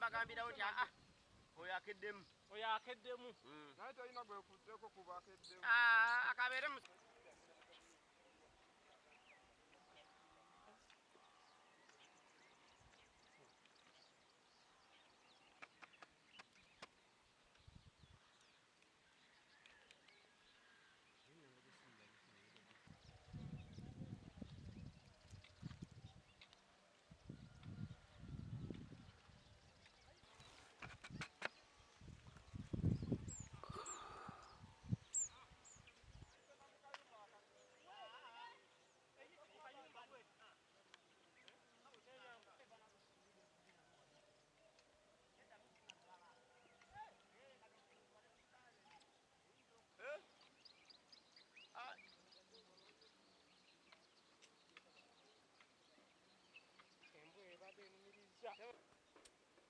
mbagambirawo nti oyo akeddemu. Oyo akeddemu. Naye talina gwe kuddeko kuba akeddemu. Akabeere mu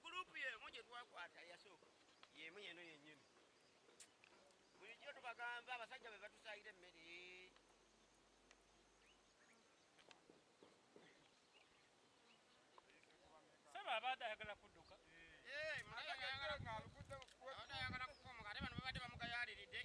gurupu y'emu gye twakwata yasooka y'emu yeno yennyini. Bulijjo tubagamba abasajja be batusaayira emmere. Saba abadde ayagala kudduka. Ayagala kukomoka ate bano babadde bamugayaaliridde.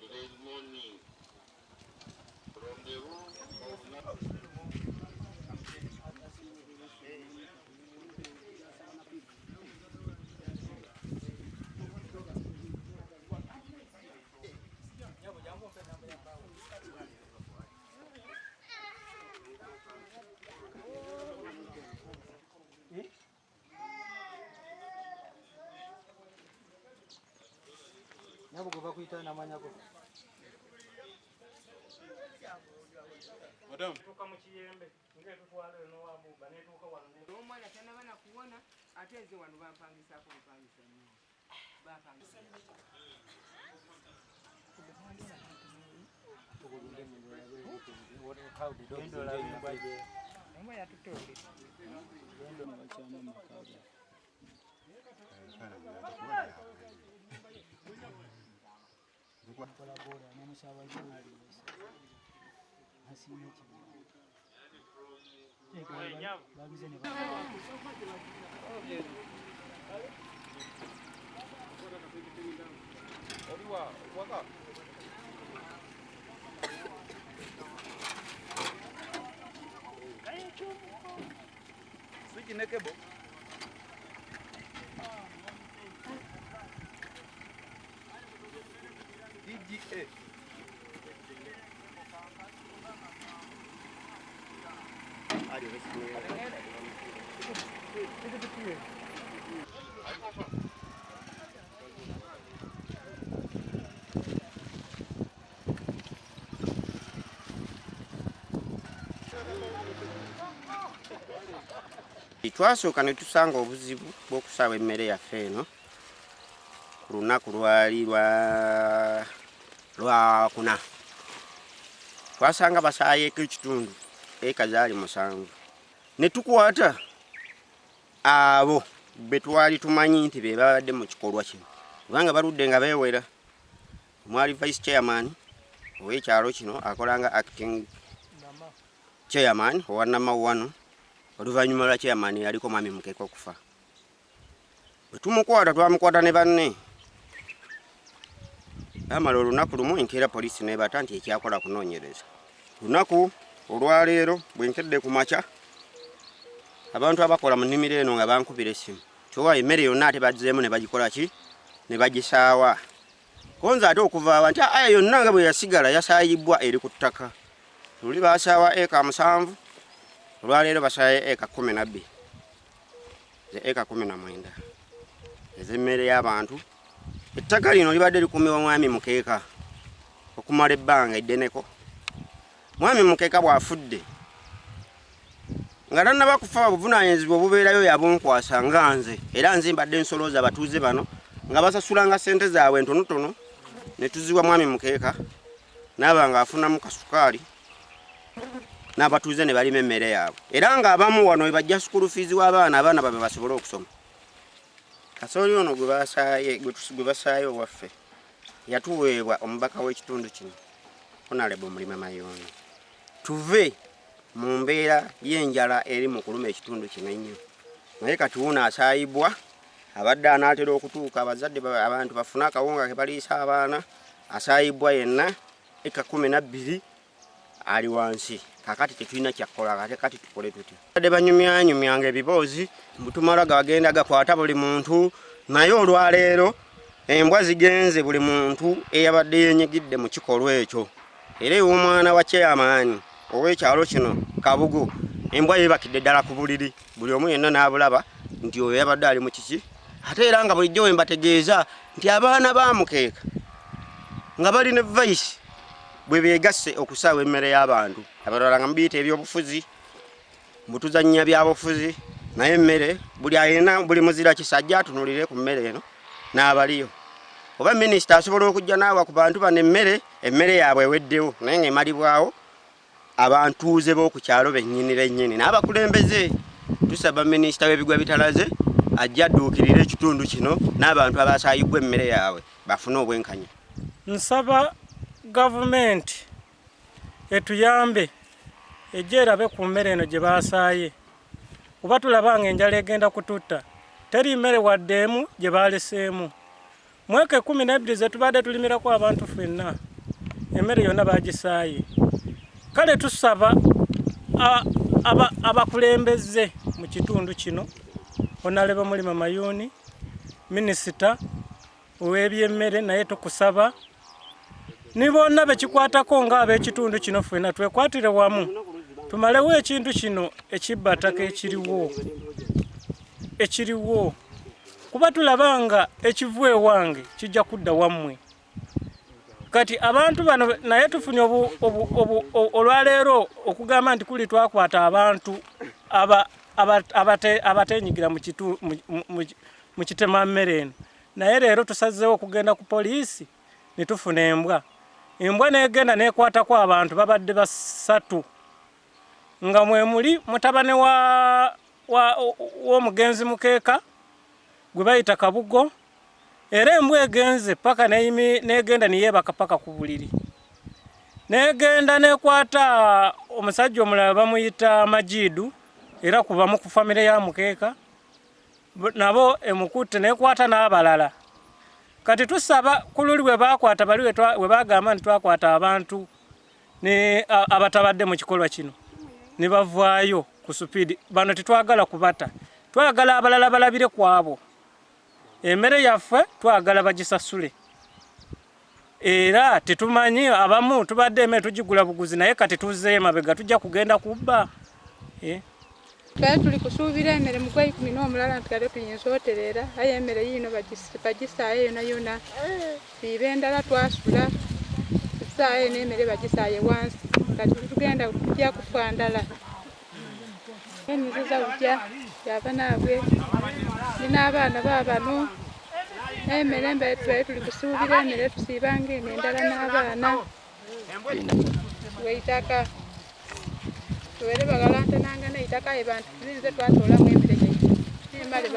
Today's morning from the room of Yabwe bakuita namanyako. Madam. Tuka mu kiyembe ngeke tutwala eno wabuba ne tuka wano. Omwana tanabana kuwona ate nze wano bampangisaako bupangisa nnyo. Bapangisa. How the dog is enjoying the baby. Omwe yatutoole. Yendo na wachama makaja. Kolabora na mushabaji wali. Hasina chibu. Babize ne. Oliwa, waka. Swiki nekebo. DGA. Twasooka ne tusanga obuzibu bw'okusaawa emmere yaffe eno ku lunaku lwali lwakuna. Twasanga basaayeeko ekitundu eka zaali 7 ne tukwata abo be twali tumanyi nti be babadde mu kikolwa kino kubanga baludde nga beewera. Omwali vice chairman ow'ekyalo kino akolanga acting chairman owa Namawano. Oluvannyuma lwa chairman yaliko mwami Mukeeka okufa. Bwe tumukwata twamukwata ne banne. Amala olunaku lumu enkeera poliisi n'ebata nti ekyakola kunoonyereza. Lunaku olwaleero bwe nkedde ku makya abantu abakola mu nnimiro eno nga bankubira essimu. Kyowa emmere yonna ate bazzeemu ne bagikola ki? Ne bagisaawa. Konza ate okuva awo nti aya yonna nga bwe yasigala yasaayibwa eri ku ttaka. Luli baasaawa eka 7. Olwaleero basaaye eka 12. eka 19 ez'emmere y'abantu. Ettaka lino libadde likuumibwa mwami Mukeeka okumala ebbanga eddeneko. Mwami Mukeeka bw'afudde nga tannaba kufa obuvunaanyizibwa obubeerayo yabunkwasa nga nze, era nze mbadde nsolooza abatuuze bano nga basasulanga ssente zaabwe ntonotono ne tuziwa mwami Mukeeka n'aba nga afunamu kasukaali n'abatuuze ne balima emmere yaabwe, era ng'abamu wano we bajja sukulu fiizi w'abaana baabwe basobole okusoma. Kasooli ono gwe basaaye owaffe yatuweebwa omubaka w'ekitundu kino Honorable Mulima Mayoni, tuve mu mbeera y'enjala eri mu kuluma ekitundu kino ennyo. Naye kati wuno asaayibwa, abadde anaatera okutuuka abazadde abantu bafune akawunga ke baliisa abaana, asaayibwa yenna eka 12 ali wansi. Kakati tetulina kyakukola, kati tukole tutya? Badde banyumyanyumyanga ebiboozi mutumala gagenda gakwata buli muntu, naye olwaleero embwa zigenze buli muntu eyabadde yenyigidde mu kikolwa ekyo. Era omwana wa chairman ow'ekyalo kino Kabugu, embwa yebakidde ddala ku buliri, buli omu yenna n'abulaba nti oyo yabadde ali mu kiki. Ate era nga bulijjo we mbategeeza nti abaana ba Mukeeka nga bali ne vice bwe beegasse okusaawa emmere y'abantu. Abalala nga mubiyita ebyobufuzi, mbutuzannya byabufuzi, naye emmere buli ayina buli muzira kisajja atunulire ku mmere eno n'abaliyo. Oba minisita asobola okujja n'awa ku bantu bano emmere yaabwe eweddewo, naye ng'emalibwawo abantuuze b'okukyalo bennyini n'abakulembeze. Tusaba minisita w'ebigwa bitalaze ajja adduukirire ekitundu kino n'abantu abasaayibbwa emmere yaabwe bafune obwenkanya. Nsaba gavumenti etuyambe ejje erabe ku mmere eno gye baasaaye, kuba tulabanga enjala egenda kututta. Teri mmere waddeemu gye baaleseemu. Mwaka 12 ze tubadde tulimirako abantu ffenna, emmere yonna baagisaaye. Kale tusaba abakulembeze mu kitundu kino, Honorable Mulima Mayoni, minisita ow'ebyemmere, naye tukusaba ni bonna bekikwatako ng'ab'ekitundu kino ffenna twekwatire wamu tumalewo ekintu kino ekibbataka ekiriwo, kuba tulabanga ekivu ewange kijja kudda wammwe. Kati abantu bano naye tufunye olwaleero okugamba nti kuli twakwata abantu abateenyigira mu kitemammere eno, naye leero tusazeewo okugenda ku poliisi ne tufuna embwa n'egenda n'ekwatako abantu babadde 3 nga mwe muli mutabane w'omugenzi Mukeeka gwe bayita Kabugo, era embwa egenze paka n'egenda niyeebaka paka ku buliri, n'egenda n'ekwata omusajja omulala bamuyita Majidu, era kubamu ku famire ya Mukeeka, nabo emukutte n'ekwata n'abalala. Kati tusaba kululi bwe bakwata bali we bagamba nti twakwata abantu abatabadde mu kikolwa kino ne bavaayo ku supiidi. Bano titwagala kubata, twagala abalala balabire kwabo. Emmere yaffe twagala bagisasule, era tetumanyi abamu tubadde emmere tugigula buguzi, naye kati tuzzeeyo emabega tujja kugenda kubba. Kale tuli kusuubira emmere mu gwa 10 n'omulala nti kale tuyinza oterera, aye emmere yiino bagisaaye yonayona. Siiba endala twasula tusaaye n'emmere bagisaaye wansi, kati tugenda kujja kufa ndala. Emiziza bujja yaba naabwe n'abaana baabano, emmere mbe tuli kusuubira emmere tusiibanga eno endala n'abaana weitaka tuwere bagalantananga n'eitaka ebantu tulinze twatoolamu emmere gyaitu nimale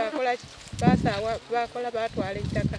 bakola batwala eitaka.